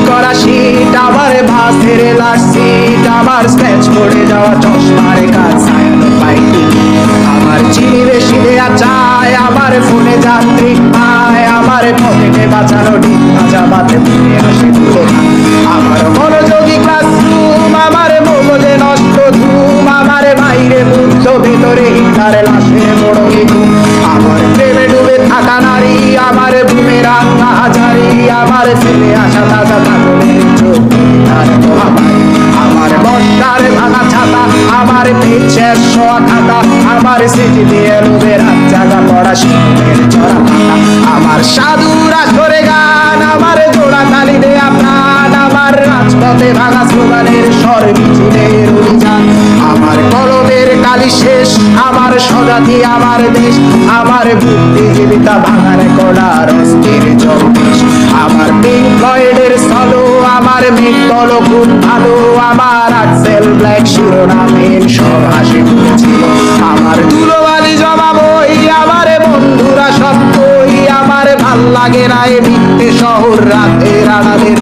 করা শীত, আমার বাসের লাশ সিট, আমার স্ক্র্যাচ করে যাওয়া চশমার কাজ ছায়ানো পাইনি। আমার চিনি বেশি দেয়া চায়, আমার ফোনে যান্ত্রিক পায়, আমার পকেটে বাঁচানো ডিম ভাজা বাতে ফিরে আসে তুলনা। আমার মনোযোগী ক্লাসরুম, আমার মগজে নষ্ট ধুম, আমার বাইরে বুদ্ধ ভেতরে হিটার লাশের বড় ঘুম। আমার প্রেমে ডুবে থাকা নারী, আমার বুমেরাং হাজারি, আমার ফেলে আসা তাজা পাগলের চোখ তার মহামারী। আমার বর্ষার ভাঙা ছাতা, আমার পিছের শোয়া খাতা, আমার স্মৃতি দিয়ে লোভের হাত জাগা পড়া শিশুদের চড়া পাতা। আমার সাধুরা করে গান, আমার জোড়া তালি দেয়া প্রাণ, আমার রাজপথে ভাঙা স্লোগানের স্বর মিছিলের অভিযান। আমার কলমের কালি শেষ, আমার স্বজাতি আমার দেশ, আমার বুদ্ধিজীবিতা ভাঙার কড়ার অস্থির জগদীশ। আমার পিঙ্ক ফ্লয়েডের সলো, আমার মেঘদল খুব ভালো, আমার আক্সেল ব্ল্যাক শিরোনামের সব হাসি তুলেছিল। আমার ধুলোবালি জমা বই, আমার বন্ধুরা সব কই, আমার ভাল লাগে না এ মিথ্যে শহর রাতের আড়ালের